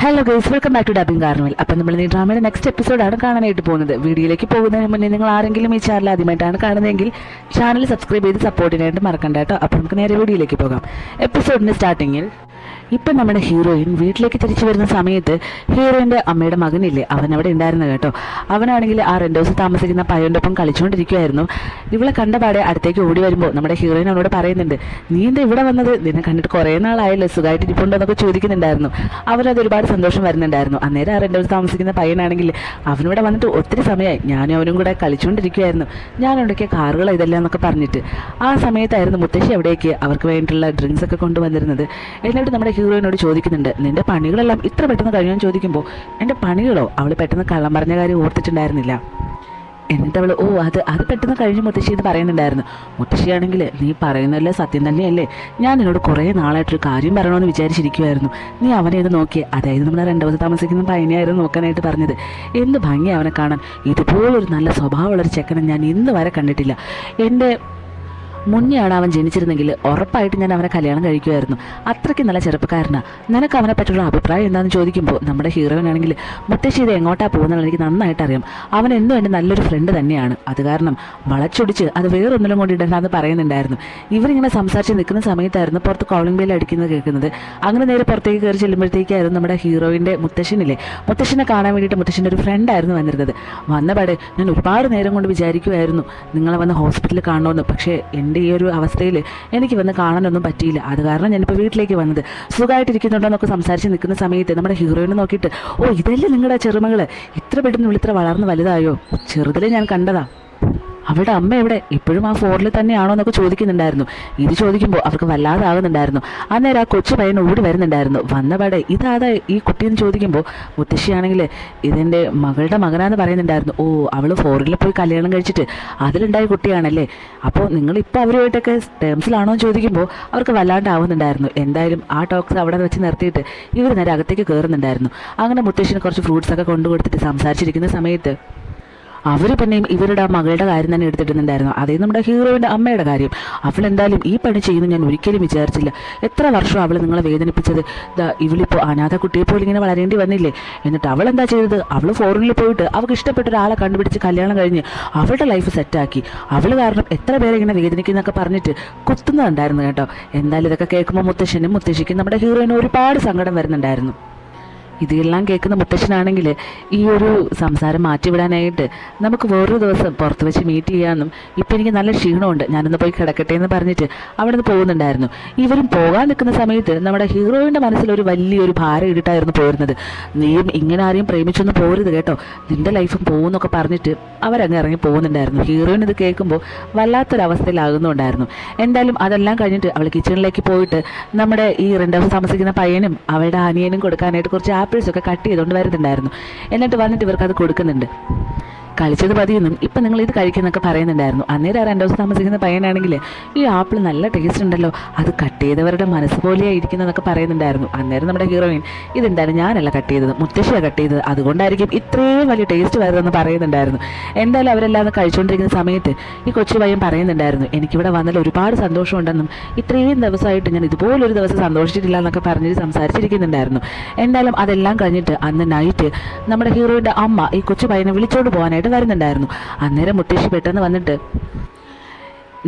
Hello guys, welcome back to dubbing carnival. അപ്പം നമ്മൾ ഈ ഡ്രാമയുടെ നെക്സ്റ്റ് എപ്പിസോഡാണ് കാണാനായിട്ട് പോകുന്നത്. വീഡിയോയിലേക്ക് പോകുന്നതിന് മുന്നേ നിങ്ങൾ ആരെങ്കിലും ഈ ചാനൽ ആദ്യമായിട്ടാണ് കാണുന്നതെങ്കിൽ ചാനൽ സബ്സ്ക്രൈബ് ചെയ്ത് സപ്പോർട്ട് ചെയ്യാനായിട്ട് മറക്കണ്ട കേട്ടോ. അപ്പോൾ നമുക്ക് നേരെ വീഡിയോയിലേക്ക് പോകാം. എപ്പിസോഡിൻ്റെ സ്റ്റാർട്ടിങ്ങിൽ ഇപ്പം നമ്മുടെ ഹീറോയിൻ വീട്ടിലേക്ക് തിരിച്ചു വരുന്ന സമയത്ത് ഹീറോയിൻ്റെ അമ്മയുടെ മകനില്ലേ, അവൻ അവിടെ ഉണ്ടായിരുന്നു കേട്ടോ. അവനാണെങ്കിൽ ആ റെൻ്റ് ഹൗസിൽ താമസിക്കുന്ന പയ്യൻ്റെ ഒപ്പം കളിച്ചുകൊണ്ടിരിക്കുമായിരുന്നു. ഇവളെ കണ്ടപാടെ അടുത്തേക്ക് ഓടി വരുമ്പോൾ നമ്മുടെ ഹീറോയിൻ അവനോട് പറയുന്നുണ്ട്, നീ എന്താ ഇവിടെ വന്നത്? നിന്നെ കണ്ടിട്ട് കുറേ നാളായല്ലോ, സുഖമായിട്ട് ഇരിപ്പുണ്ടോ എന്നൊക്കെ ചോദിക്കുന്നുണ്ടായിരുന്നു. അവരത് ഒരുപാട് സന്തോഷം വരുന്നുണ്ടായിരുന്നു. അന്നേരം ആ റെൻ്റ് ഹൗസിൽ താമസിക്കുന്ന പയ്യനാണെങ്കിൽ അവനിവിടെ വന്നിട്ട് ഒത്തിരി സമയമായി, ഞാനും അവനും കൂടെ കളിച്ചുകൊണ്ടിരിക്കുമായിരുന്നു, ഞാൻ ഉണ്ടാക്കിയ കാറുകൾ ഇതെല്ലാം എന്നൊക്കെ പറഞ്ഞിട്ട്. ആ സമയത്തായിരുന്നു മുത്തശ്ശി അവിടേക്ക് അവർക്ക് വേണ്ടിയിട്ടുള്ള ഡ്രിങ്ക്സ് ഒക്കെ കൊണ്ടുവന്നിരുന്നത്. എന്നിട്ട് നമ്മുടെ ഹീറോയിനോട് ചോദിക്കുന്നുണ്ട്, നിന്റെ പണികളെല്ലാം ഇത്ര പെട്ടെന്ന് കഴിയാൻ ചോദിക്കുമ്പോൾ എൻ്റെ പണികളോ? അവൾ പെട്ടെന്ന് കള്ളം പറഞ്ഞ കാര്യം ഓർത്തിട്ടുണ്ടായിരുന്നില്ല. എന്നിട്ട് അവൾ അത് പെട്ടെന്ന് കഴിഞ്ഞ് മുത്തശ്ശി എന്ന് പറയുന്നുണ്ടായിരുന്നു. മുത്തശ്ശിയാണെങ്കിൽ, നീ പറയുന്നതല്ലേ സത്യം തന്നെയല്ലേ? ഞാൻ നിന്നോട് കുറേ നാളായിട്ടൊരു കാര്യം പറയണമെന്ന് വിചാരിച്ചിരിക്കുമായിരുന്നു. നീ അവനെ ഒന്ന് നോക്കിയേ, അതായത് നമ്മുടെ രണ്ടാമത് താമസിക്കുന്ന പയ്യനെയായിരുന്നു നോക്കാനായിട്ട് പറഞ്ഞത്. എന്ത് ഭംഗി അവനെ കാണാൻ! ഇതുപോലൊരു നല്ല സ്വഭാവമുള്ളൊരു ചെക്കനെ ഞാൻ ഇന്ന് വരെ കണ്ടിട്ടില്ല. എൻ്റെ മുന്നെയാണ് അവൻ ജനിച്ചിരുന്നെങ്കിൽ ഉറപ്പായിട്ട് ഞാൻ അവനെ കല്യാണം കഴിക്കുമായിരുന്നു. അത്രയ്ക്ക് നല്ല ചെറുപ്പക്കാരനാണ്. നിനക്ക് അവനെ പറ്റിയുള്ള അഭിപ്രായം എന്താണെന്ന് ചോദിക്കുമ്പോൾ നമ്മുടെ ഹീറോയിനാണെങ്കിൽ, മുത്തശ്ശി ഇത് എങ്ങോട്ടാണ് പോകുന്നത് എനിക്ക് നന്നായിട്ട് അറിയാം. അവൻ എന്നും എൻ്റെ നല്ലൊരു ഫ്രണ്ട് തന്നെയാണ്. അത് കാരണം വളച്ചൊടിച്ച് അത് വേറൊന്നിലും കൊണ്ട് ഇടണ്ടെന്ന് പറയുന്നുണ്ടായിരുന്നു. ഇവരിങ്ങനെ സംസാരിച്ച് നിൽക്കുന്ന സമയത്തായിരുന്നു പുറത്ത് കോളിംഗ് ബെൽ അടിക്കുന്നത് കേൾക്കുന്നത്. അങ്ങനെ നേരെ പുറത്തേക്ക് കയറി ചെല്ലുമ്പോഴത്തേക്കായിരുന്നു നമ്മുടെ ഹീറോയിൻ്റെ മുത്തശ്ശനെ കാണാൻ വേണ്ടിയിട്ട് മുത്തശ്ശൻ്റെ ഒരു ഫ്രണ്ടായിരുന്നു വന്നിരുന്നത്. വന്നപാടെ ഞാൻ ഒരുപാട് നേരം കൊണ്ട് വിചാരിക്കുമായിരുന്നു നിങ്ങളെ വന്ന് ഹോസ്പിറ്റലിൽ കാണണമെന്ന്. പക്ഷേ എൻ്റെ ഈ ഒരു അവസ്ഥയിൽ എനിക്ക് വന്ന് കാണാനൊന്നും പറ്റിയില്ല. അത് കാരണം ഞാനിപ്പോൾ വീട്ടിലേക്ക് വന്നത്. സുഖമായിട്ടിരിക്കുന്നുണ്ടോ എന്നൊക്കെ സംസാരിച്ച് നിൽക്കുന്ന സമയത്ത് നമ്മുടെ ഹീറോയിനെ നോക്കിയിട്ട്, ഇതല്ലേ നിങ്ങളുടെ ചെറുമകൾ? ഇത്ര പെട്ടെന്ന് ഇത്ര വളർന്ന് വലുതായോ? ചെറുതിലെ ഞാൻ കണ്ടതാ. അവരുടെ അമ്മ എവിടെ? ഇപ്പോഴും ആ ഫോറിൽ തന്നെയാണോ എന്നൊക്കെ ചോദിക്കുന്നുണ്ടായിരുന്നു. ഇത് ചോദിക്കുമ്പോൾ അവർക്ക് വല്ലാതാകുന്നുണ്ടായിരുന്നു. അന്നേരം ആ കൊച്ചു പയ്യൻ ഓടി വരുന്നുണ്ടായിരുന്നു. വന്നപാടെ ഇതാതാ ഈ കുട്ടിയെന്ന് ചോദിക്കുമ്പോൾ മുത്തശ്ശിയാണെങ്കിൽ ഇതെൻ്റെ മകളുടെ മകനാന്ന് പറയുന്നുണ്ടായിരുന്നു. അവൾ ഫോറിൽ പോയി കല്യാണം കഴിച്ചിട്ട് അതിലുണ്ടായ കുട്ടിയാണല്ലേ? അപ്പോൾ നിങ്ങളിപ്പോൾ അവരുമായിട്ടൊക്കെ ടേംസിലാണോ എന്ന് ചോദിക്കുമ്പോൾ അവർക്ക് വല്ലാണ്ടാവുന്നുണ്ടായിരുന്നു. എന്തായാലും ആ ടോക്സ് അവിടെ വെച്ച് നിർത്തിയിട്ട് ഇവർ നേരെ അകത്തേക്ക് കയറുന്നുണ്ടായിരുന്നു. അങ്ങനെ മുത്തശ്ശിന് കുറച്ച് ഫ്രൂട്ട്സൊക്കെ കൊണ്ടുകൊടുത്തിട്ട് സംസാരിച്ചിരിക്കുന്ന സമയത്ത് അവർ പിന്നെയും ഇവരുടെ ആ മകളുടെ കാര്യം തന്നെ എടുത്തിട്ടുണ്ടായിരുന്നു. അതേ നമ്മുടെ ഹീറോയിൻ്റെ അമ്മയുടെ കാര്യം. അവൾ എന്തായാലും ഈ പണി ചെയ്യുന്നു ഞാൻ ഒരിക്കലും വിചാരിച്ചില്ല. എത്ര വർഷം അവൾ നിങ്ങളെ വേദനിപ്പിച്ചത്. ഇവളിപ്പോൾ അനാഥ കുട്ടിയെ പോലെ ഇങ്ങനെ വളരേണ്ടി വന്നില്ലേ? എന്നിട്ട് അവൾ എന്താ ചെയ്തത്? അവൾ ഫോറിനിൽ പോയിട്ട് അവൾക്ക് ഇഷ്ടപ്പെട്ട ഒരാളെ കണ്ടുപിടിച്ച് കല്യാണം കഴിഞ്ഞ് അവളുടെ ലൈഫ് സെറ്റാക്കി. അവൾ കാരണം എത്ര പേരെ ഇങ്ങനെ വേദനിക്കുന്നൊക്കെ പറഞ്ഞിട്ട് കുത്തുന്നുണ്ടായിരുന്നു കേട്ടോ. എന്തായാലും ഇതൊക്കെ കേൾക്കുമ്പോൾ മുത്തശ്ശിക്കും നമ്മുടെ ഹീറോയിനും ഒരുപാട് സങ്കടം വരുന്നുണ്ടായിരുന്നു. ഇതെല്ലാം കേൾക്കുന്ന മുത്തശ്ശനാണെങ്കിൽ ഈ ഒരു സംസാരം മാറ്റിവിടാനായിട്ട് നമുക്ക് വേറൊരു ദിവസം പുറത്ത് വെച്ച് മീറ്റ് ചെയ്യാമെന്നും, ഇപ്പം എനിക്ക് നല്ല ക്ഷീണമുണ്ട്, ഞാനൊന്ന് പോയി കിടക്കട്ടെ എന്ന് പറഞ്ഞിട്ട് അവിടെ നിന്ന് പോകുന്നുണ്ടായിരുന്നു. ഇവരും പോകാൻ നിൽക്കുന്ന സമയത്ത് നമ്മുടെ ഹീറോയിൻ്റെ മനസ്സിലൊരു വലിയൊരു ഭാരം ഇട്ടിട്ടായിരുന്നു പോരുന്നത്. നീയും ഇങ്ങനെ ആരെയും പ്രേമിച്ചൊന്നും പോരുത് കേട്ടോ, നിൻ്റെ ലൈഫും പോകുന്നൊക്കെ പറഞ്ഞിട്ട് അവരങ്ങ് ഇറങ്ങി പോകുന്നുണ്ടായിരുന്നു. ഹീറോയിൻ ഇത് കേൾക്കുമ്പോൾ വല്ലാത്തൊരവസ്ഥയിലാകുന്നുണ്ടായിരുന്നു. എന്തായാലും അതെല്ലാം കഴിഞ്ഞിട്ട് അവൾ കിച്ചണിലേക്ക് പോയിട്ട് നമ്മുടെ ഈ റെൻ്റ് ഹൗസ് താമസിക്കുന്ന പയ്യനും അവളുടെ അനിയനും കൊടുക്കാനായിട്ട് കുറച്ച് ആപ്പിൾസൊക്കെ കട്ട് ചെയ്തുകൊണ്ട് വരുന്നുണ്ടായിരുന്നു. എന്നിട്ട് വന്നിട്ട് ഇവർക്ക് അത് കൊടുക്കുന്നുണ്ട്. കളിച്ചത് മതിയെന്നും ഇപ്പം നിങ്ങൾ ഇത് കഴിക്കുന്നൊക്കെ പറയുന്നുണ്ടായിരുന്നു. അന്നേരം റെൻ്റ് ഹൗസ് താമസിക്കുന്ന പയ്യനാണെങ്കിൽ, ഈ ആപ്പിൾ നല്ല ടേസ്റ്റ് ഉണ്ടല്ലോ, അത് കട്ട് ചെയ്തവരുടെ മനസ്സ് പോലെയാണ് ഇരിക്കുന്നതൊക്കെ പറയുന്നുണ്ടായിരുന്നു. അന്നേരം നമ്മുടെ ഹീറോയിൻ, ഇതെന്തായാലും ഞാനല്ല കട്ട് ചെയ്തത്, മുത്തശ്ശിയാണ് കട്ട് ചെയ്തത്, അതുകൊണ്ടായിരിക്കും ഇത്രയും വലിയ ടേസ്റ്റ് വരുന്നതെന്ന് പറയുന്നുണ്ടായിരുന്നു. എന്തായാലും അവരെല്ലാം കഴിച്ചുകൊണ്ടിരിക്കുന്ന സമയത്ത് ഈ കൊച്ചു പയ്യൻ പറയുന്നുണ്ടായിരുന്നു, എനിക്കിവിടെ വന്നാൽ ഒരുപാട് സന്തോഷമുണ്ടെന്നും ഇത്രയും ദിവസമായിട്ട് ഞാൻ ഇതുപോലൊരു ദിവസം സന്തോഷിച്ചിട്ടില്ല എന്നൊക്കെ പറഞ്ഞിട്ട് സംസാരിച്ചിരിക്കുന്നുണ്ടായിരുന്നു. എന്തായാലും അതെല്ലാം കഴിഞ്ഞിട്ട് അന്ന് നൈറ്റ് നമ്മുടെ ഹീറോയിൻ്റെ അമ്മ ഈ കൊച്ചു പയ്യനെ വിളിച്ചോണ്ട് പോകാനായിട്ട് വരുന്നുണ്ടായിരുന്നു. അന്നേരം മുത്തശ്ശി പെട്ടെന്ന് വന്നിട്ട്,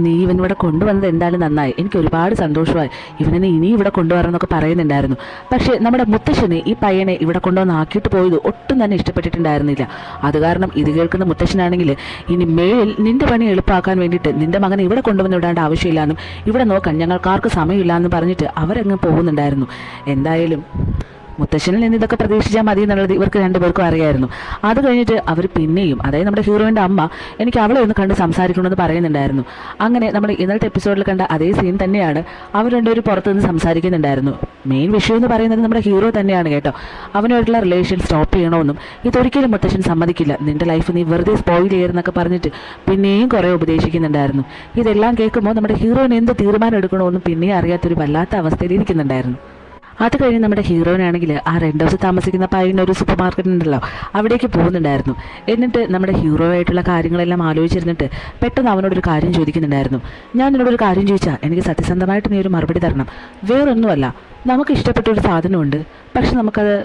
നീ ഇവനിവിടെ കൊണ്ടുവന്നത് എന്തായാലും നന്നായി, എനിക്ക് ഒരുപാട് സന്തോഷമായി, ഇവനെ ഇനി ഇവിടെ കൊണ്ടുവരണമെന്നൊക്കെ പറയുന്നുണ്ടായിരുന്നു. പക്ഷേ നമ്മുടെ മുത്തശ്ശന് ഈ പയ്യനെ ഇവിടെ കൊണ്ടുവന്നാക്കിയിട്ട് പോയത് ഒട്ടും തന്നെ ഇഷ്ടപ്പെട്ടിട്ടുണ്ടായിരുന്നില്ല. അത് കാരണം ഇത് കേൾക്കുന്ന മുത്തശ്ശനാണെങ്കിൽ, ഇനി മേളിൽ നിന്റെ പണി എളുപ്പമാക്കാൻ വേണ്ടിയിട്ട് നിന്റെ മകനെ ഇവിടെ കൊണ്ടുവന്ന് വിടേണ്ട ആവശ്യമില്ലാന്നും ഇവിടെ നോക്കാൻ ഞങ്ങൾക്കാർക്ക് സമയമില്ലാന്നും പറഞ്ഞിട്ട് അവരങ്ങ് പോകുന്നുണ്ടായിരുന്നു. എന്തായാലും മുത്തശ്ശനിൽ നിന്ന് ഇതൊക്കെ പ്രതീക്ഷിച്ചാൽ മതി എന്നുള്ളത് ഇവർക്ക് രണ്ടുപേർക്കും അറിയായിരുന്നു. അത് കഴിഞ്ഞിട്ട് അവർ പിന്നെയും, അതായത് നമ്മുടെ ഹീറോയിൻ്റെ അമ്മ, എനിക്ക് അവളെ ഒന്ന് കണ്ട് സംസാരിക്കണമെന്ന് പറയുന്നുണ്ടായിരുന്നു. അങ്ങനെ നമ്മൾ ഇന്നലത്തെ എപ്പിസോഡിൽ കണ്ട അതേ സീൻ തന്നെയാണ്. അവർ രണ്ടുപേരും പുറത്തുനിന്ന് സംസാരിക്കുന്നുണ്ടായിരുന്നു. മെയിൻ വിഷയം എന്ന് പറയുന്നത് നമ്മുടെ ഹീറോ തന്നെയാണ് കേട്ടോ. അവനുമായിട്ടുള്ള റിലേഷൻ സ്റ്റോപ്പ് ചെയ്യണമെന്നും ഇതൊരിക്കലും മുത്തശ്ശൻ സമ്മതിക്കില്ല, നിന്റെ ലൈഫ് നീ വെറുതെ സ്പോയിൽ ചെയ്യരുതെന്നൊക്കെ പറഞ്ഞിട്ട് പിന്നെയും കുറേ ഉപദേശിക്കുന്നുണ്ടായിരുന്നു. ഇതെല്ലാം കേൾക്കുമ്പോൾ നമ്മുടെ ഹീറോയിന് എന്ത് തീരുമാനം എടുക്കണമെന്നും പിന്നെയും അറിയാത്തൊരു വല്ലാത്ത അവസ്ഥയിൽ ഇരിക്കുന്നുണ്ടായിരുന്നു. അത് കഴിഞ്ഞ് നമ്മുടെ ഹീറോയിനാണെങ്കിൽ ആ റെൻ്റ് ഹൗസിൽ താമസിക്കുന്ന പയ്യനൊരു സൂപ്പർ മാർക്കറ്റ് ഉണ്ടല്ലോ, അവിടേക്ക് പോകുന്നുണ്ടായിരുന്നു. എന്നിട്ട് നമ്മുടെ ഹീറോ ആയിട്ടുള്ള കാര്യങ്ങളെല്ലാം ആലോചിച്ചിരുന്നിട്ട് പെട്ടെന്ന് അവനോടൊരു കാര്യം ചോദിക്കുന്നുണ്ടായിരുന്നു. ഞാൻ നിന്നോടൊരു കാര്യം ചോദിച്ചാൽ എനിക്ക് സത്യസന്ധമായിട്ട് നീ ഒരു മറുപടി തരണം. വേറൊന്നുമല്ല, നമുക്ക് ഇഷ്ടപ്പെട്ട ഒരു സാധനമുണ്ട്, പക്ഷെ നമുക്കത്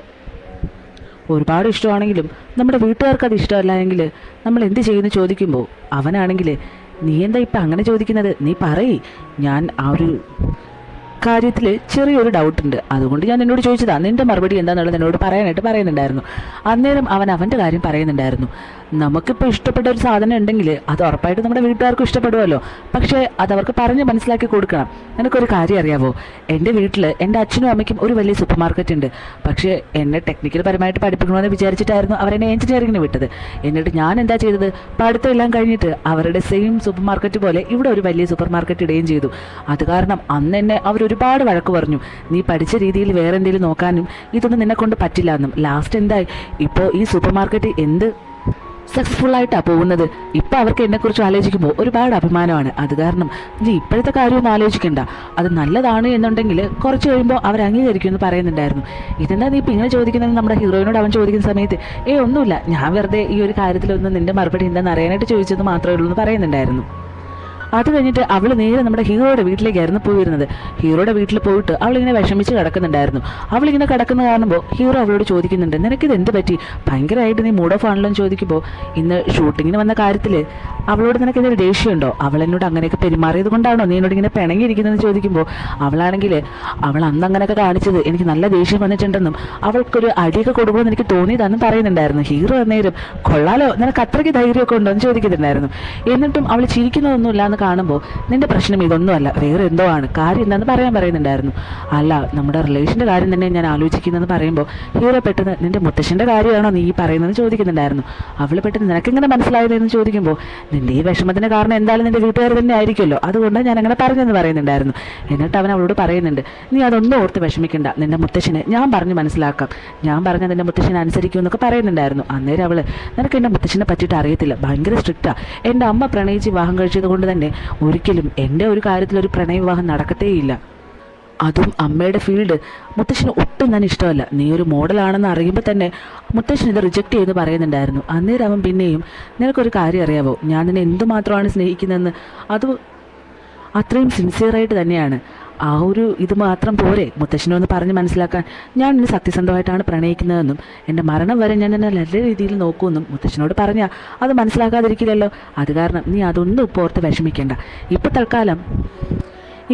ഒരുപാട് ഇഷ്ടമാണെങ്കിലും നമ്മുടെ വീട്ടുകാർക്ക് അത് ഇഷ്ടമല്ല എങ്കിൽ നമ്മൾ എന്ത് ചെയ്യുന്നു ചോദിക്കുമ്പോൾ അവനാണെങ്കിൽ നീ എന്താ ഇപ്പം അങ്ങനെ ചോദിക്കുന്നത്, നീ പറയ്, ഞാൻ ആ ഒരു കാര്യത്തിൽ ചെറിയൊരു ഡൗട്ടുണ്ട്, അതുകൊണ്ട് ഞാൻ നിന്നോട് ചോദിച്ചതാ, നിന്റെ മറുപടി എന്താണെന്നുള്ളത് എന്നോട് പറയാനായിട്ട് പറയുന്നുണ്ടായിരുന്നു. അന്നേരം അവൻ അവൻ്റെ കാര്യം പറയുന്നുണ്ടായിരുന്നു. നമുക്കിപ്പോൾ ഇഷ്ടപ്പെട്ട ഒരു സാധനം ഉണ്ടെങ്കിൽ അത് ഉറപ്പായിട്ട് നമ്മുടെ വീട്ടുകാർക്കും ഇഷ്ടപ്പെടുമല്ലോ, പക്ഷേ അതവർക്ക് പറഞ്ഞ് മനസ്സിലാക്കി കൊടുക്കണം. നിനക്കൊരു കാര്യം അറിയാവോ, എൻ്റെ വീട്ടിൽ എൻ്റെ അച്ഛനും അമ്മയ്ക്കും ഒരു വലിയ സൂപ്പർ മാർക്കറ്റ് ഉണ്ട്. പക്ഷേ എന്നെ ടെക്നിക്കൽ പരമായിട്ട് പഠിപ്പിക്കണമെന്ന് വിചാരിച്ചിട്ടായിരുന്നു അവരെന്നെ എഞ്ചിനീയറിങ്ങിന് വിട്ടത്. എന്നിട്ട് ഞാൻ എന്താ ചെയ്തത്, പഠിത്തം എല്ലാം കഴിഞ്ഞിട്ട് അവരുടെ സെയിം സൂപ്പർ മാർക്കറ്റ് പോലെ ഇവിടെ ഒരു വലിയ സൂപ്പർ മാർക്കറ്റ് ഇടുകയും ചെയ്തു. അത് കാരണം അന്ന് എന്നെ ഒരുപാട് വഴക്ക് പറഞ്ഞു, നീ പഠിച്ച രീതിയിൽ വേറെ എന്തെങ്കിലും നോക്കാനും ഇതൊന്നും നിന്നെ കൊണ്ട് പറ്റില്ല എന്നും. ലാസ്റ്റ് എന്തായി, ഇപ്പോൾ ഈ സൂപ്പർ മാർക്കറ്റ് എന്ത് സക്സസ്ഫുള്ളായിട്ടാണ് പോകുന്നത്. ഇപ്പം അവർക്ക് എന്നെക്കുറിച്ച് ആലോചിക്കുമ്പോൾ ഒരുപാട് അഭിമാനമാണ്. അത് കാരണം നീ ഇപ്പോഴത്തെ കാര്യമൊന്നും ആലോചിക്കണ്ട, അത് നല്ലതാണ് എന്നുണ്ടെങ്കിൽ കുറച്ച് കഴിയുമ്പോൾ അവർ അംഗീകരിക്കുമെന്ന് പറയുന്നുണ്ടായിരുന്നു. ഇതെന്താ നീ ഇപ്പം ഇങ്ങനെ ചോദിക്കുന്നത്, നമ്മുടെ ഹീറോയിനോട് അവൻ ചോദിക്കുന്ന സമയത്ത് ഒന്നുമില്ല, ഞാൻ വെറുതെ ഈ ഒരു കാര്യത്തിലൊന്നും നിന്റെ മറുപടി എന്താണെന്ന് അറിയാനായിട്ട് ചോദിച്ചത് മാത്രമേ ഉള്ളൂ എന്ന് പറയുന്നുണ്ടായിരുന്നു. അത് കഴിഞ്ഞിട്ട് അവൾ നേരെ നമ്മുടെ ഹീറോയുടെ വീട്ടിലേക്കായിരുന്നു പോയിരുന്നത്. ഹീറോയുടെ വീട്ടിൽ പോയിട്ട് അവളിങ്ങനെ വിഷമിച്ച് കിടക്കുന്നുണ്ടായിരുന്നു. അവളിങ്ങനെ കിടക്കുന്ന കാണുമ്പോൾ ഹീറോ അവളോട് ചോദിക്കുന്നുണ്ട്, നിനക്കിത് എന്ത് പറ്റി, ഭയങ്കരമായിട്ട് നീ മൂഡ് ഓഫ് ആണല്ലോ എന്ന് ചോദിക്കുമ്പോൾ ഇന്ന് ഷൂട്ടിങ്ങിന് വന്ന കാര്യത്തിൽ അവളോട് നിനക്കിതൊരു ദേഷ്യമുണ്ടോ, അവൾ എന്നോട് അങ്ങനെയൊക്കെ പെരുമാറിയത് കൊണ്ടാണോ നീ എന്നോട് ഇങ്ങനെ പിണങ്ങിയിരിക്കുന്നതെന്ന് ചോദിക്കുമ്പോൾ അവളാണെങ്കിൽ അവൾ അന്ന് അങ്ങനെയൊക്കെ കാണിച്ചത് എനിക്ക് നല്ല ദേഷ്യം വന്നിട്ടുണ്ടെന്നും അവൾക്കൊരു അടിയൊക്കെ കൊടുക്കുമെന്ന് എനിക്ക് തോന്നിയതാണെന്നും പറയുന്നുണ്ടായിരുന്നു. ഹീറോ അന്നേരം കൊള്ളാലോ, നിനക്ക് അത്രയ്ക്ക് ധൈര്യമൊക്കെ ഉണ്ടോ എന്ന് ചോദിക്കുന്നുണ്ടായിരുന്നു. എന്നിട്ടും അവൾ ചിരിക്കുന്നതൊന്നുമില്ല എന്ന് കാണുമ്പോൾ നിന്റെ പ്രശ്നം ഇതൊന്നുമല്ല, വേറെ എന്തോ ആണ്, കാര്യം എന്താണെന്ന് പറയുന്നുണ്ടായിരുന്നു. അല്ല, നമ്മുടെ റിലേഷൻ്റെ കാര്യം തന്നെ ഞാൻ ആലോചിക്കുന്നതെന്ന് പറയുമ്പോൾ ഹീറോ പെട്ടെന്ന് നിന്റെ മുത്തശ്ശൻ്റെ കാര്യമാണോ നീ പറയുന്നതെന്ന് ചോദിക്കുന്നുണ്ടായിരുന്നു. അവൾ പെട്ടെന്ന് നിനക്കെങ്ങനെ മനസ്സിലായതെന്ന് ചോദിക്കുമ്പോൾ നിന്റെ ഈ വിഷമത്തിന് കാരണം എന്തായാലും നിന്റെ വീട്ടുകാർ തന്നെ ആയിരിക്കുമല്ലോ, അതുകൊണ്ട് ഞാൻ അങ്ങനെ പറഞ്ഞെന്ന് പറയുന്നുണ്ടായിരുന്നു. എന്നിട്ട് അവൻ അവളോട് പറയുന്നുണ്ട്, നീ അതൊന്നും ഓർത്ത് വിഷമിക്കണ്ട, നിന്റെ മുത്തശ്ശനെ ഞാൻ പറഞ്ഞ് മനസ്സിലാക്കാം, ഞാൻ പറഞ്ഞ നിന്റെ മുത്തശ്ശനെ അനുസരിക്കും എന്നൊക്കെ പറയുന്നുണ്ടായിരുന്നു. അന്നേരം അവൾ നിനക്ക് എൻ്റെ മുത്തശ്ശനെ പറ്റിയിട്ട് അറിയത്തില്ല, ഭയങ്കര സ്ട്രിക്റ്റാണ്, എൻ്റെ അമ്മ പ്രണയിച്ച് വിവാഹം കഴിച്ചത് കൊണ്ട് തന്നെ ഒരിക്കലും എൻ്റെ ഒരു കാര്യത്തിലൊരു പ്രണയ വിവാഹം നടക്കത്തേയില്ല, അതും അമ്മയുടെ ഫീൽഡ് മുത്തശ്ശന് ഒട്ടും തന്നെ ഇഷ്ടമല്ല, നീ ഒരു മോഡലാണെന്ന് അറിയുമ്പോൾ തന്നെ മുത്തശ്ശൻ ഇത് റിജക്റ്റ് ചെയ്ത് പറയുന്നുണ്ടായിരുന്നു. അന്നേരം അവൻ പിന്നെയും നിനക്കൊരു കാര്യം അറിയാവോ, ഞാൻ നിന്നെ എന്തുമാത്രമാണ് സ്നേഹിക്കുന്നതെന്ന്, അത് അത്രയും സിൻസിയറായിട്ട് തന്നെയാണ്, ആ ഒരു ഇത് മാത്രം പോരെ മുത്തശ്ശനൊന്ന് പറഞ്ഞ് മനസ്സിലാക്കാൻ, ഞാൻ നിന്നെ സത്യസന്ധമായിട്ടാണ് പ്രണയിക്കുന്നതെന്നും എൻ്റെ മരണം വരെ ഞാൻ എന്നെ നല്ല രീതിയിൽ നോക്കുമെന്നും മുത്തശ്ശനോട് പറഞ്ഞാൽ അത് മനസ്സിലാക്കാതിരിക്കില്ലല്ലോ, അത് കാരണം നീ അതൊന്നും ഇപ്പോൾ ഓർത്ത് വിഷമിക്കേണ്ട, ഇപ്പോൾ തൽക്കാലം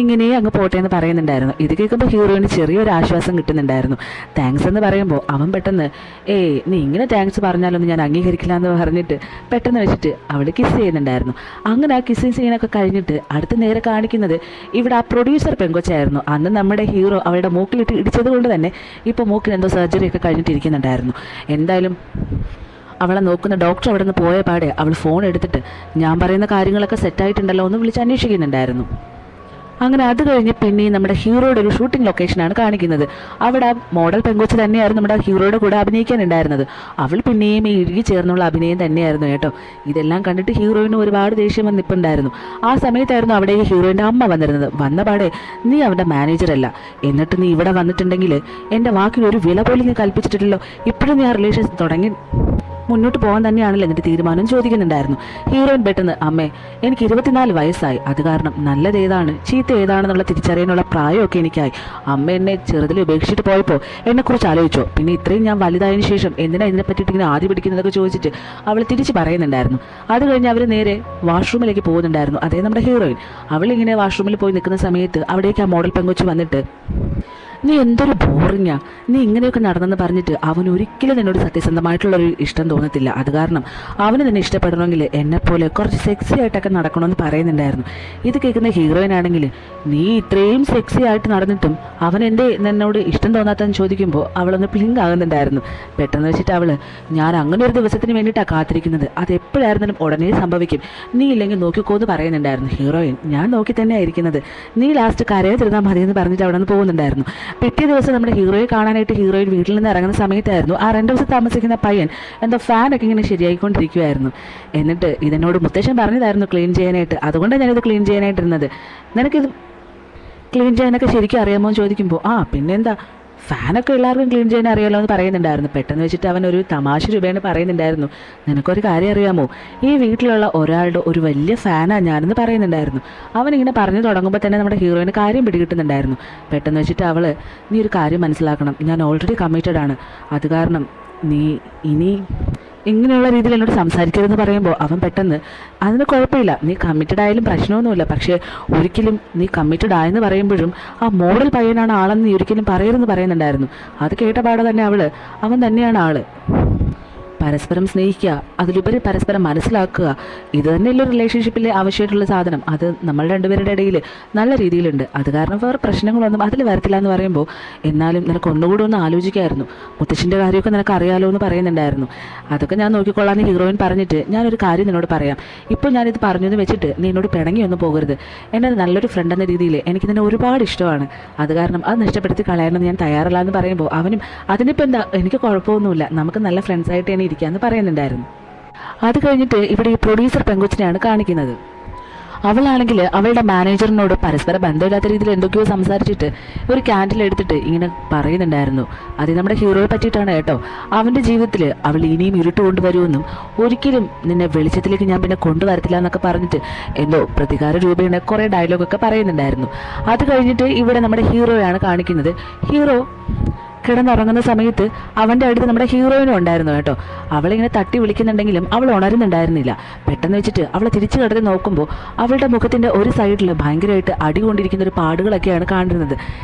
ഇങ്ങനെ അങ്ങ് പോട്ടെ എന്ന് പറയുന്നുണ്ടായിരുന്നു. ഇത് കേൾക്കുമ്പോൾ ഹീറോയിന് ചെറിയൊരു ആശ്വാസം കിട്ടുന്നുണ്ടായിരുന്നു. താങ്ക്സ് എന്ന് പറയുമ്പോൾ അവൻ പെട്ടെന്ന് നീ ഇങ്ങനെ താങ്ക്സ് പറഞ്ഞാലൊന്നും ഞാൻ അംഗീകരിക്കില്ല എന്ന് പറഞ്ഞിട്ട് പെട്ടെന്ന് വെച്ചിട്ട് അവൾ കിസ് ചെയ്യുന്നുണ്ടായിരുന്നു. അങ്ങനെ ആ കിസ്സിങ് സീനൊക്കെ കഴിഞ്ഞിട്ട് അടുത്ത് നേരെ കാണിക്കുന്നത് ഇവിടെ ആ പ്രൊഡ്യൂസർ പെങ്കൊച്ചായിരുന്നു. അന്ന് നമ്മുടെ ഹീറോ അവളുടെ മൂക്കിലിട്ട് ഇടിച്ചത് കൊണ്ട് തന്നെ ഇപ്പോൾ മൂക്കിന് എന്തോ സർജറി ഒക്കെ കഴിഞ്ഞിട്ടിരിക്കുന്നുണ്ടായിരുന്നു. എന്തായാലും അവളെ നോക്കുന്ന ഡോക്ടർ അവിടെ നിന്ന് പോയ പാടെ അവൾ ഫോൺ എടുത്തിട്ട് ഞാൻ പറയുന്ന കാര്യങ്ങളൊക്കെ സെറ്റായിട്ടുണ്ടല്ലോ എന്ന് വിളിച്ച് അന്വേഷിക്കുന്നുണ്ടായിരുന്നു. അങ്ങനെ അത് കഴിഞ്ഞ് പിന്നെയും നമ്മുടെ ഹീറോയുടെ ഒരു ഷൂട്ടിംഗ് ലൊക്കേഷനാണ് കാണിക്കുന്നത്. അവിടെ മോഡൽ പെങ്കൊച്ച് തന്നെയായിരുന്നു നമ്മുടെ ഹീറോയുടെ കൂടെ അഭിനയിക്കാനുണ്ടായിരുന്നത്. അവൾ പിന്നെയും ഈ ഇഴുകി ചേർന്നുള്ള അഭിനയം തന്നെയായിരുന്നു കേട്ടോ. ഇതെല്ലാം കണ്ടിട്ട് ഹീറോയിന് ഒരുപാട് ദേഷ്യം വന്നിട്ടുണ്ടായിരുന്നു. ആ സമയത്തായിരുന്നു അവിടെ ഈ ഹീറോയിൻ്റെ അമ്മ വന്നിരുന്നത്. വന്ന പാടെ നീ അവൻ്റെ മാനേജറല്ല, എന്നിട്ട് നീ ഇവിടെ വന്നിട്ടുണ്ടെങ്കിൽ എൻ്റെ വാക്കിന് ഒരു വില പോലും നീ കൽപ്പിച്ചിട്ടില്ലല്ലോ, ഇപ്പോഴും നീ ആ റിലേഷൻ തുടങ്ങി മുന്നോട്ട് പോകാൻ തന്നെയാണല്ലോ എന്നിട്ട് തീരുമാനം ചോദിക്കുന്നുണ്ടായിരുന്നു. ഹീറോയിൻ പെട്ടെന്ന് അമ്മേ എനിക്ക് 24 വയസ്സായി, അത് കാരണം നല്ലത് ഏതാണ് ചീത്ത ഏതാണെന്നുള്ള തിരിച്ചറിയാനുള്ള പ്രായമൊക്കെ എനിക്കായി. അമ്മ എന്നെ ചെറുതിൽ ഉപേക്ഷിച്ചിട്ട് പോയപ്പോൾ എന്നെക്കുറിച്ച് ആലോചിച്ചോ, പിന്നെ ഇത്രയും ഞാൻ വലുതായതിനു ശേഷം എന്തിനാ ഇതിനെ പറ്റിയിട്ട് ഇങ്ങനെ ആദ്യം പിടിക്കുന്നതൊക്കെ ചോദിച്ചിട്ട് അവൾ തിരിച്ച് പറയുന്നുണ്ടായിരുന്നു. അത് കഴിഞ്ഞ് അവർ നേരെ വാഷ്റൂമിലേക്ക് പോകുന്നുണ്ടായിരുന്നു. അതേ നമ്മുടെ ഹീറോയിൻ അവളിങ്ങനെ വാഷ്റൂമിൽ പോയി നിൽക്കുന്ന സമയത്ത് അവിടേക്ക് ആ മോഡൽ പെങ്കൊച്ച് വന്നിട്ട് നീ എന്തൊരു ബോറിങ്ങാ, നീ ഇങ്ങനെയൊക്കെ നടന്നെന്ന് പറഞ്ഞിട്ട് അവൻ ഒരിക്കലും നിന്നോട് സത്യസന്ധമായിട്ടുള്ളൊരു ഇഷ്ടം തോന്നത്തില്ല, അത് കാരണം അവന് നിന്നെ ഇഷ്ടപ്പെടണമെങ്കിൽ എന്നെപ്പോലെ കുറച്ച് സെക്സി ആയിട്ടൊക്കെ നടക്കണമെന്ന് പറയുന്നുണ്ടായിരുന്നു. ഇത് കേൾക്കുന്ന ഹീറോയിനാണെങ്കിൽ നീ ഇത്രയും സെക്സി ആയിട്ട് നടന്നിട്ടും അവൻ എൻ്റെ നിന്നോട് ഇഷ്ടം തോന്നാത്തതെന്ന് ചോദിക്കുമ്പോൾ അവളൊന്ന് പ്ലിങ്ക് ആകുന്നുണ്ടായിരുന്നു. പെട്ടെന്ന് വെച്ചിട്ട് അവൾ ഞാൻ അങ്ങനെ ഒരു ദിവസത്തിന് വേണ്ടിയിട്ടാണ് കാത്തിരിക്കുന്നത്, അത് എപ്പോഴായിരുന്നാലും ഉടനെ സംഭവിക്കും, നീ ഇല്ലെങ്കിൽ നോക്കിക്കോന്ന് പറയുന്നുണ്ടായിരുന്നു. ഹീറോയിൻ ഞാൻ നോക്കി തന്നെ ആയിരിക്കുന്നത്, നീ ലാസ്റ്റ് കരയാതിരുന്നാൽ മതിയെന്ന് പറഞ്ഞിട്ട് അവിടെ നിന്ന് പോകുന്നുണ്ടായിരുന്നു. പിറ്റേ ദിവസം നമ്മുടെ ഹീറോയെ കാണാനായിട്ട് ഹീറോയിൻ വീട്ടിൽ നിന്ന് ഇറങ്ങുന്ന സമയത്തായിരുന്നു ആ 2 ദിവസം താമസിക്കുന്ന പയ്യൻ എന്തോ ഫാനൊക്കെ ഇങ്ങനെ ശരിയായിക്കൊണ്ടിരിക്കുമായിരുന്നു. എന്നിട്ട് ഇതെന്നോട് മുത്തശ്ശൻ പറഞ്ഞതായിരുന്നു ക്ലീൻ ചെയ്യാനായിട്ട്, അതുകൊണ്ടാണ് ഞാനിത് ക്ലീൻ ചെയ്യാനായിട്ടിരുന്നത്, നിനക്കിത് ക്ലീൻ ചെയ്യാനൊക്കെ ശരിക്കും അറിയാമോ എന്ന് ചോദിക്കുമ്പോൾ പിന്നെന്താ ഫാനൊക്കെ എല്ലാവർക്കും ക്ലീൻ ചെയ്യാൻ അറിയാമല്ലോ എന്ന് പറയുന്നുണ്ടായിരുന്നു. പെട്ടെന്ന് വെച്ചിട്ട് അവൻ ഒരു തമാശ രൂപേണ പറയുന്നുണ്ടായിരുന്നു, നിനക്കൊരു കാര്യം അറിയാമോ, ഈ വീട്ടിലുള്ള ഒരാളുടെ ഒരു വലിയ ഫാനാണ് ഞാനെന്ന് പറയുന്നുണ്ടായിരുന്നു. അവനിങ്ങനെ പറഞ്ഞു തുടങ്ങുമ്പോൾ തന്നെ നമ്മുടെ ഹീറോയിന് കാര്യം പിടികിട്ടുന്നുണ്ടായിരുന്നു. പെട്ടെന്ന് വെച്ചിട്ട് അവൾ നീ ഒരു കാര്യം മനസ്സിലാക്കണം, ഞാൻ ഓൾറെഡി കമ്മിറ്റഡ് ആണ്, അത് കാരണം നീ ഇനി ഇങ്ങനെയുള്ള രീതിയിൽ എന്നോട് സംസാരിക്കരുതെന്ന് പറയുമ്പോൾ അവൻ പെട്ടെന്ന് അതിന് കുഴപ്പമില്ല, നീ കമ്മിറ്റഡ് ആയാലും പ്രശ്നമൊന്നുമില്ല, പക്ഷേ ഒരിക്കലും നീ കമ്മിറ്റഡ് ആയെന്ന് പറയുമ്പോഴും ആ മോഡൽ പയ്യനാണ് ആളെന്ന് നീ ഒരിക്കലും പറയരുതെന്ന് പറയുന്നുണ്ടായിരുന്നു. അത് കേട്ട പാടെ തന്നെ അവൻ തന്നെയാണ് ആള്. പരസ്പരം സ്നേഹിക്കുക, അതിലുപരി പരസ്പരം മനസ്സിലാക്കുക, ഇത് തന്നെയല്ല റിലേഷൻഷിപ്പിൽ ആവശ്യമായിട്ടുള്ള സാധനം. അത് നമ്മൾ രണ്ടുപേരുടെ ഇടയിൽ നല്ല രീതിയിലുണ്ട്. അത് കാരണം വേറെ പ്രശ്നങ്ങളൊന്നും അതിൽ വരത്തില്ല എന്ന് പറയുമ്പോൾ എന്നാലും നിനക്ക് ഒന്നുകൂടി ഒന്ന് ആലോചിക്കായിരുന്നു. മുത്തശ്ശിൻ്റെ കാര്യമൊക്കെ നിനക്ക് അറിയാലോ എന്ന് പറയുന്നുണ്ടായിരുന്നു. അതൊക്കെ ഞാൻ നോക്കിക്കൊള്ളാമെന്ന് ഹീറോയിൻ പറഞ്ഞിട്ട് ഞാനൊരു കാര്യം നിന്നോട് പറയാം. ഇപ്പോൾ ഞാനിത് പറഞ്ഞെന്ന് വെച്ചിട്ട് നീ എന്നോട് പിണങ്ങിയൊന്നും പോകരുത്. എൻ്റെ നല്ലൊരു ഫ്രണ്ട് എന്ന രീതിയിൽ എനിക്ക് നിന്നെ ഒരുപാട് ഇഷ്ടമാണ്. അത് കാരണം അത് നഷ്ടപ്പെടുത്തി കളയണമെന്ന് ഞാൻ തയ്യാറല്ല എന്ന് പറയുമ്പോൾ അവനും അതിനിപ്പോൾ എന്താ, എനിക്ക് കുഴപ്പമൊന്നുമില്ല, നമുക്ക് നല്ല ഫ്രണ്ട്സായിട്ട് തന്നെ ഇരിക്കാമെന്ന് പറയുന്നുണ്ടായിരുന്നു. അത് കഴിഞ്ഞിട്ട് ഇവിടെ ഈ പ്രൊഡ്യൂസർ പെങ്കൊച്ചിനെയാണ് കാണിക്കുന്നത്. അവളാണെങ്കിൽ അവളുടെ മാനേജറിനോട് പരസ്പര ബന്ധമില്ലാത്ത രീതിയിൽ എന്തൊക്കെയോ സംസാരിച്ചിട്ട് ഒരു ക്യാൻഡിൽ എടുത്തിട്ട് ഇങ്ങനെ പറയുന്നുണ്ടായിരുന്നു. അത് നമ്മുടെ ഹീറോയെ പറ്റിയിട്ടാണ് കേട്ടോ. അവൻ്റെ ജീവിതത്തിൽ അവൾ ഇനിയും ഇരുട്ട് കൊണ്ടുവരുമെന്നും ഒരിക്കലും നിന്നെ വെളിച്ചത്തിലേക്ക് ഞാൻ പിന്നെ കൊണ്ടുവരത്തില്ല എന്നൊക്കെ പറഞ്ഞിട്ട് എന്തോ പ്രതികാര രൂപേണ കുറേ ഡയലോഗൊക്കെ പറയുന്നുണ്ടായിരുന്നു. അത് കഴിഞ്ഞിട്ട് ഇവിടെ നമ്മുടെ ഹീറോയാണ് കാണിക്കുന്നത്. ഹീറോ കിടന്നുറങ്ങുന്ന സമയത്ത് അവൻ്റെ അടുത്ത് നമ്മുടെ ഹീറോയിനും ഉണ്ടായിരുന്നു കേട്ടോ. അവളിങ്ങനെ തട്ടി വിളിക്കുന്നുണ്ടെങ്കിലും അവൾ ഉണരുന്നുണ്ടായിരുന്നില്ല. പെട്ടെന്ന് വെച്ചിട്ട് അവളെ തിരിച്ചു കിടന്ന് നോക്കുമ്പോൾ അവളുടെ മുഖത്തിൻ്റെ ഒരു സൈഡിൽ ഭയങ്കരമായിട്ട് അടി കൊണ്ടിരിക്കുന്ന ഒരു പാടുകളൊക്കെയാണ് കാണുന്നത്.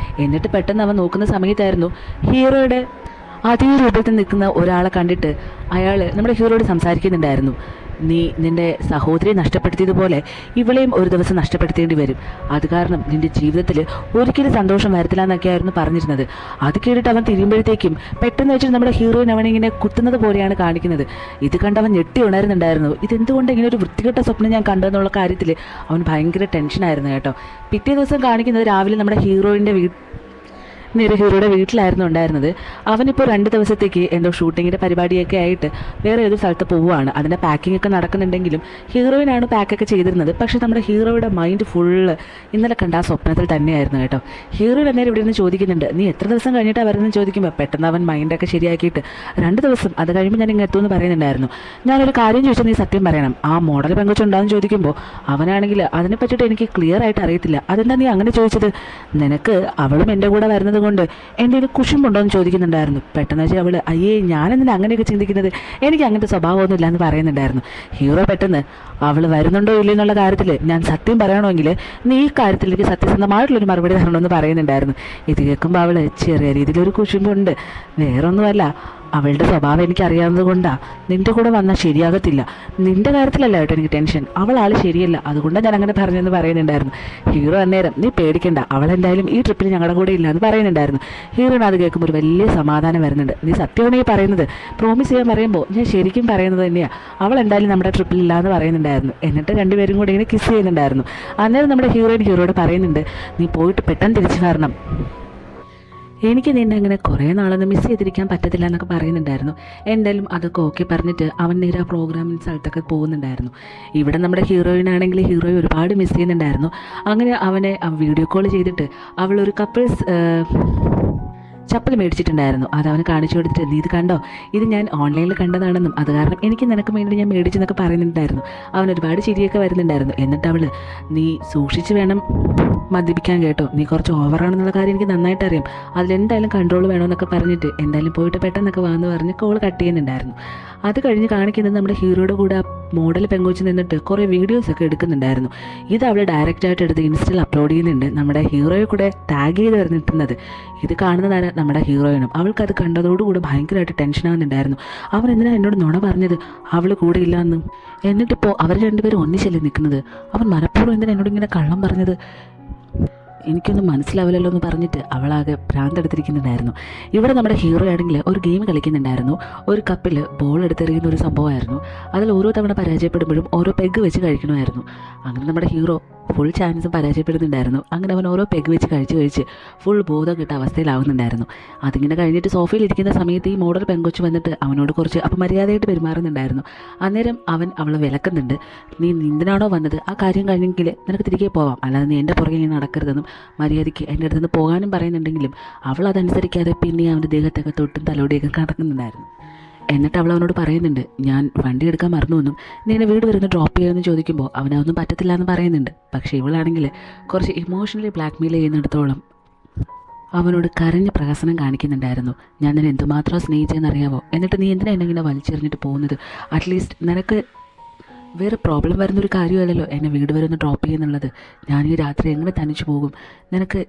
എന്നിട്ട് പെട്ടെന്ന് അവൻ നോക്കുന്ന സമയത്തായിരുന്നു ഹീറോയുടെ അതേ രൂപത്തിൽ നിൽക്കുന്ന ഒരാളെ കണ്ടിട്ട് അയാൾ നമ്മുടെ ഹീറോയോട് സംസാരിക്കുന്നുണ്ടായിരുന്നു. നീ നിൻ്റെ സഹോദരിയെ നഷ്ടപ്പെടുത്തിയതുപോലെ ഇവളെയും ഒരു ദിവസം നഷ്ടപ്പെടുത്തേണ്ടി വരും. അത് കാരണം നിൻ്റെ ജീവിതത്തിൽ ഒരിക്കലും സന്തോഷം വരത്തില്ല എന്നൊക്കെയായിരുന്നു പറഞ്ഞിരുന്നത്. അത് കേട്ടിട്ട് അവൻ തിരിയുമ്പോഴത്തേക്കും പെട്ടെന്ന് വെച്ചിട്ട് നമ്മുടെ ഹീറോയിൻ അവനിങ്ങനെ കുത്തുന്നത് പോലെയാണ് കാണിക്കുന്നത്. ഇത് കണ്ടവൻ ഞെട്ടി ഉണരുന്നുണ്ടായിരുന്നു. ഇതെന്തുകൊണ്ട് ഇങ്ങനെ ഒരു വൃത്തികെട്ട സ്വപ്നം ഞാൻ കണ്ടെന്നുള്ള കാര്യത്തിൽ അവൻ ഭയങ്കര ടെൻഷനായിരുന്നു കേട്ടോ. പിറ്റേ ദിവസം കാണിക്കുന്നത് രാവിലെ നമ്മുടെ ഹീറോയിൻ്റെ ഹീറോയുടെ വീട്ടിലായിരുന്നു ഉണ്ടായിരുന്നത്. അവനിപ്പോൾ 2 ദിവസത്തേക്ക് എന്തോ ഷൂട്ടിങ്ങിൻ്റെ പരിപാടിയൊക്കെ ആയിട്ട് വേറെ ഏതൊരു സ്ഥലത്ത് പോവുകയാണ്. അതിൻ്റെ പാക്കിംഗ് ഒക്കെ നടക്കുന്നുണ്ടെങ്കിലും ഹീറോയിനാണ് പാക്കൊക്കെ ചെയ്തിരുന്നത്. പക്ഷേ നമ്മുടെ ഹീറോയുടെ മൈൻഡ് ഫുള്ള് ഇന്നലെ കണ്ട ആ സ്വപ്നത്തിൽ തന്നെയായിരുന്നു കേട്ടോ. ഹീറോയിൻ അന്നേരം ഇവിടെ നിന്ന് ചോദിക്കുന്നുണ്ട്, നീ എത്ര ദിവസം കഴിഞ്ഞിട്ടാണ് വരുന്നതെന്ന് ചോദിക്കുമ്പോൾ പെട്ടെന്ന് അവൻ മൈൻഡൊക്കെ ശരിയാക്കിയിട്ട് 2 ദിവസം, അത് കഴിയുമ്പോൾ ഞാൻ ഇങ്ങനെ എത്തുമെന്ന് പറയുന്നുണ്ടായിരുന്നു. ഞാനൊരു കാര്യം ചോദിച്ചാൽ നീ സത്യം പറയണം, ആ മോഡൽ പെങ്കൊച്ചുണ്ടാകുമെന്ന് ചോദിക്കുമ്പോൾ അവനാണെങ്കിൽ അതിനെ പറ്റിയിട്ട് എനിക്ക് ക്ലിയർ ആയിട്ട് അറിയത്തില്ല. അതെന്താ നീ അങ്ങനെ ചോദിച്ചത്? നിനക്ക് അവളും എൻ്റെ കൂടെ വരുന്നത് കൊണ്ട് എൻ്റെ ഒരു കുശുമ്പുണ്ടോ എന്ന് ചോദിക്കുന്നുണ്ടായിരുന്നു. പെട്ടെന്ന് വെച്ചാൽ അവൾ അയ്യേ ഞാനെന്തിനാ അങ്ങനെയൊക്കെ ചിന്തിക്കുന്നത്, എനിക്ക് അങ്ങനത്തെ സ്വഭാവമൊന്നുമില്ല എന്ന് പറയുന്നുണ്ടായിരുന്നു. ഹീറോ പെട്ടെന്ന് അവൾ വരുന്നുണ്ടോ ഇല്ല എന്നുള്ള കാര്യത്തിൽ ഞാൻ സത്യം പറയണമെങ്കിൽ നീ ഈ കാര്യത്തിലേക്ക് സത്യസന്ധമായിട്ടുള്ളൊരു മറുപടി തരണമെന്ന് പറയുന്നുണ്ടായിരുന്നു. ഇത് കേൾക്കുമ്പോൾ അവൾ ചെറിയ രീതിയിലൊരു കുശുമ്പുണ്ട്, വേറൊന്നുമല്ല അവളുടെ സ്വഭാവം എനിക്കറിയാവുന്നത് കൊണ്ടാണ് നിൻ്റെ കൂടെ വന്നാൽ ശരിയാകത്തില്ല. നിൻ്റെ കാര്യത്തിലല്ല കേട്ടോ എനിക്ക് ടെൻഷൻ, അവളാൾ ശരിയല്ല, അതുകൊണ്ടാണ് ഞാൻ അങ്ങനെ പറഞ്ഞതെന്ന് പറയുന്നുണ്ടായിരുന്നു. ഹീറോ അന്നേരം നീ പേടിക്കണ്ട, അവളെന്തായാലും ഈ ട്രിപ്പിൽ ഞങ്ങളുടെ കൂടെ ഇല്ല എന്ന് പറയുന്നുണ്ടായിരുന്നു. ഹീറോന് അത് കേൾക്കുമ്പോൾ ഒരു വലിയ സമാധാനം വരുന്നുണ്ട്. നീ സത്യമാണ് ഈ പറയുന്നത്, പ്രോമിസ് ചെയ്യാൻ പറയുമ്പോൾ ഞാൻ ശരിക്കും പറയുന്നത് തന്നെയാണ്, അവൾ എന്തായാലും നമ്മുടെ ട്രിപ്പിലില്ല എന്ന് പറയുന്നുണ്ടായിരുന്നു. എന്നിട്ട് രണ്ടുപേരും കൂടി ഇങ്ങനെ കിസ് ചെയ്യുന്നുണ്ടായിരുന്നു. അന്നേരം നമ്മുടെ ഹീറോയോട് പറയുന്നുണ്ട്, നീ പോയിട്ട് പെട്ടെന്ന് തിരിച്ചു വരണം, എനിക്ക് നിന്നെ അങ്ങനെ കുറേ നാളൊന്നും മിസ് ചെയ്തിരിക്കാൻ പറ്റത്തില്ല എന്നൊക്കെ പറയുന്നുണ്ടായിരുന്നു. എന്തായാലും അതൊക്കെ ഓക്കെ പറഞ്ഞിട്ട് അവൻ നേരെ ആ പ്രോഗ്രാമിൻ്റെ സ്ഥലത്തൊക്കെ പോകുന്നുണ്ടായിരുന്നു. ഇവിടെ നമ്മുടെ ഹീറോയിനാണെങ്കിൽ ഹീറോയെ ഒരുപാട് മിസ് ചെയ്യുന്നുണ്ടായിരുന്നു. അങ്ങനെ അവനെ വീഡിയോ കോൾ ചെയ്തിട്ട് അവളൊരു കപ്പിൾസ് ചപ്പൽ മേടിച്ചിട്ടുണ്ടായിരുന്നു. അത് അവന് കാണിച്ചു കൊടുത്തിട്ട് നീ ഇത് കണ്ടോ, ഇത് ഞാൻ ഓൺലൈനിൽ കണ്ടതാണെന്നും അത് കാരണം എനിക്ക് നിനക്ക് വേണ്ടി ഞാൻ മേടിച്ചെന്നൊക്കെ പറയുന്നുണ്ടായിരുന്നു. അവൻ ഒരുപാട് ചിരിയൊക്കെ വരുന്നുണ്ടായിരുന്നു. എന്നിട്ട് അവൾ നീ സൂക്ഷിച്ച് വേണം മദ്യപിക്കാൻ കേട്ടോ, നീ കുറച്ച് ഓവറാണെന്നുള്ള കാര്യം എനിക്ക് നന്നായിട്ട് അറിയാം, അതിലെന്തായാലും കൺട്രോൾ വേണമെന്നൊക്കെ പറഞ്ഞിട്ട് എന്തായാലും പോയിട്ട് പെട്ടെന്നൊക്കെ വന്ന് പറഞ്ഞ് കോൾ കട്ട് ചെയ്യുന്നുണ്ടായിരുന്നു. അത് കഴിഞ്ഞ് കാണിക്കുന്നത് നമ്മുടെ ഹീറോയുടെ കൂടെ മോഡൽ പെങ്കൊച്ച് നിന്നിട്ട് കുറേ വീഡിയോസൊക്കെ എടുക്കുന്നുണ്ടായിരുന്നു. ഇത് അവൾ ഡയറക്റ്റായിട്ട് എടുത്ത് ഇൻസ്റ്റയിൽ അപ്ലോഡ് ചെയ്യുന്നുണ്ട്, നമ്മുടെ ഹീറോയെ കൂടെ ടാഗ് ചെയ്ത് വരുന്നിട്ടുന്നത്. ഇത് കാണുന്നതാണ് നമ്മുടെ ഹീറോയിനും. അവൾക്കത് കണ്ടതോടുകൂടി ഭയങ്കരമായിട്ട് ടെൻഷനാകുന്നുണ്ടായിരുന്നു. അവൻ എന്തിനാണ് എന്നോട് നുണ പറഞ്ഞത്, അവൾ കൂടെ ഇല്ല എന്ന്? എന്നിട്ടിപ്പോൾ അവർ രണ്ടുപേരും ഒന്നിച്ചല്ലേ നിൽക്കുന്നത്, അവൻ മനഃപൂർവ്വം എന്തിനാണ് എന്നോട് ഇങ്ങനെ കള്ളം പറഞ്ഞത്, എനിക്കൊന്നും മനസ്സിലാവില്ലല്ലോ എന്ന് പറഞ്ഞിട്ട് അവളാകെ ഭ്രാന്തെടുത്തിരിക്കുന്നുണ്ടായിരുന്നു. ഇവിടെ നമ്മുടെ ഹീറോ ആണെങ്കിൽ ഒരു ഗെയിം കളിക്കുന്നുണ്ടായിരുന്നു. ഒരു കപ്പിൽ ബോൾ എടുത്തെറിയുന്ന ഒരു സംഭവമായിരുന്നു. അതിൽ ഓരോ തവണ പരാജയപ്പെടുമ്പോഴും ഓരോ പെഗ് വെച്ച് കഴിക്കണമായിരുന്നു. അങ്ങനെ നമ്മുടെ ഹീറോ ഫുൾ ചാൻസും പരാജയപ്പെടുന്നുണ്ടായിരുന്നു. അങ്ങനെ അവൻ ഓരോ പെഗ് വെച്ച് കഴിച്ച് ഫുൾ ബോധം കിട്ട അവസ്ഥയിലാവുന്നുണ്ടായിരുന്നു. അതിങ്ങനെ കഴിഞ്ഞിട്ട് സോഫയിൽ ഇരിക്കുന്ന സമയത്ത് ഈ മോഡൽ പെങ്കൊച്ച് വന്നിട്ട് അവനോട് കുറച്ച് അപമര്യാദയായിട്ട് പെരുമാറുന്നുണ്ടായിരുന്നു. അന്നേരം അവൻ അവളെ വിലക്കുന്നുണ്ട്, നീ എന്തിനാണോ വന്നത് ആ കാര്യം കഴിഞ്ഞെങ്കിൽ നിനക്ക് തിരികെ പോവാം, അല്ലാതെ നീ എൻ്റെ പുറകെ ഇങ്ങനെ നടക്കരുതെന്നും മര്യാദയ്ക്ക് എൻ്റെ അടുത്ത് നിന്ന് പോകാനും പറയുന്നുണ്ടെങ്കിലും അവൾ അതനുസരിക്കാതെ പിന്നെ അവൻ്റെ ദേഹത്തൊക്കെ തൊട്ടും തലോടിയൊക്കെ കിടക്കുന്നുണ്ടായിരുന്നു. എന്നിട്ട് അവൾ അവനോട് പറയുന്നുണ്ട്, ഞാൻ വണ്ടി എടുക്കാൻ മറന്നുവെന്നും നീ എന്നെ വീട് വരുന്ന ഡ്രോപ്പ് ചെയ്യുമെന്ന് ചോദിക്കുമ്പോൾ അവനതൊന്നും പറ്റത്തില്ല എന്ന് പറയുന്നുണ്ട്. പക്ഷേ ഇവളാണെങ്കിൽ കുറച്ച് ഇമോഷണലി ബ്ലാക്ക് മെയിൽ ചെയ്യുന്നിടത്തോളം അവനോട് കരഞ്ഞ് പ്രഹസനം കാണിക്കുന്നുണ്ടായിരുന്നു. ഞാൻ നിന്നെ എന്തുമാത്രം സ്നേഹിച്ചെന്നറിയാവോ, എന്നിട്ട് നീ എന്തിനാ എന്നെ ഇങ്ങനെ വലിച്ചെറിഞ്ഞിട്ട് പോകുന്നത്? അറ്റ്ലീസ്റ്റ് നിനക്ക് വേറെ പ്രോബ്ലം വരുന്നൊരു കാര്യമല്ലല്ലോ എന്നെ വീട് വരെ ഒന്ന് ഡ്രോപ്പ് ചെയ്യുന്നുള്ളത്. ഞാൻ ഈ രാത്രി എങ്ങനെ തനിച്ചു പോകും? നിനക്ക്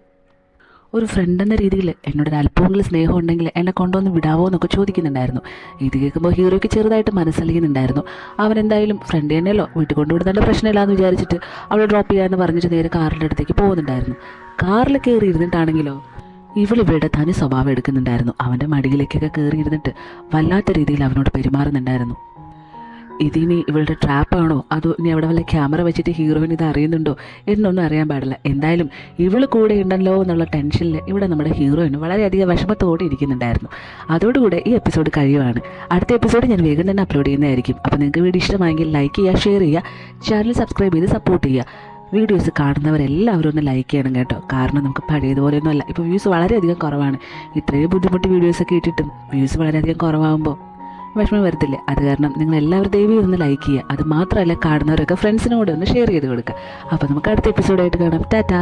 ഒരു ഫ്രണ്ട് എന്ന രീതിയിൽ എന്നോടൊരു അല്പമെങ്കിലും സ്നേഹം ഉണ്ടെങ്കിൽ എന്നെ കൊണ്ടുവന്ന് വിടാവോ എന്നൊക്കെ ചോദിക്കുന്നുണ്ടായിരുന്നു. ഇത് കേൾക്കുമ്പോൾ ഹീറോയ്ക്ക് ചെറുതായിട്ട് മനസ്സലിയുന്നുണ്ടായിരുന്നു. അവൻ എന്തായാലും ഫ്രണ്ട് തന്നെയല്ലോ, വീട്ടിൽ കൊണ്ടുവിടുന്നതിൻ്റെ പ്രശ്നമില്ലാന്ന് വിചാരിച്ചിട്ട് അവളെ ഡ്രോപ്പ് ചെയ്യാമെന്ന് പറഞ്ഞിട്ട് നേരെ കാറിൻ്റെ അടുത്തേക്ക് പോകുന്നുണ്ടായിരുന്നു. കാറിൽ കയറി ഇരുന്നിട്ടാണെങ്കിലോ ഇവളിവളുടെ തനി സ്വഭാവം എടുക്കുന്നുണ്ടായിരുന്നു. അവൻ്റെ മടിയിലേക്കൊക്കെ കയറി ഇരുന്നിട്ട് വല്ലാത്ത രീതിയിൽ അവനോട് പെരുമാറുന്നുണ്ടായിരുന്നു. ഇതിനി ഇവളുടെ ട്രാപ്പാണോ അതോ ഇനി അവിടെ വല്ല ക്യാമറ വെച്ചിട്ട് ഹീറോയിൻ ഇത് അറിയുന്നുണ്ടോ എന്നൊന്നും അറിയാൻ പാടില്ല. എന്തായാലും ഇവൾ കൂടെ ഉണ്ടല്ലോ എന്നുള്ള ടെൻഷനിൽ ഇവിടെ നമ്മുടെ ഹീറോയിന് വളരെയധികം വിഷമത്തോടെ ഇരിക്കുന്നുണ്ടായിരുന്നു. അതോടുകൂടെ ഈ എപ്പിസോഡ് കഴിയുവാണ്. അടുത്ത എപ്പിസോഡ് ഞാൻ വേഗം തന്നെ അപ്ലോഡ് ചെയ്യുന്നതായിരിക്കും. അപ്പോൾ നിങ്ങൾക്ക് വീഡിയോ ഇഷ്ടമായെങ്കിൽ ലൈക്ക് ചെയ്യുക, ഷെയർ ചെയ്യുക, ചാനൽ സബ്സ്ക്രൈബ് ചെയ്ത് സപ്പോർട്ട് ചെയ്യുക. വീഡിയോസ് കാണുന്നവരെല്ലാവരും ഒന്ന് ലൈക്ക് ചെയ്യണം കേട്ടോ. കാരണം നമുക്ക് പഴയതുപോലെയൊന്നും അല്ല, ഇപ്പോൾ വ്യൂസ് വളരെയധികം കുറവാണ്. ഇത്രയും ബുദ്ധിമുട്ട് വീഡിയോസൊക്കെ ഇട്ടിട്ടും വ്യൂസ് വളരെയധികം കുറവാകുമ്പോൾ വിഷമം വരത്തില്ലേ? അത് കാരണം നിങ്ങൾ എല്ലാവരും ദയവായി ഒന്ന് ലൈക്ക് ചെയ്യുക. അത് മാത്രമല്ല കാണുന്നവരൊക്കെ ഫ്രണ്ട്സിനോട് ഒന്ന് ഷെയർ ചെയ്ത് കൊടുക്കുക. അപ്പോൾ നമുക്ക് അടുത്ത എപ്പിസോഡായിട്ട് കാണാം. ടാറ്റാ.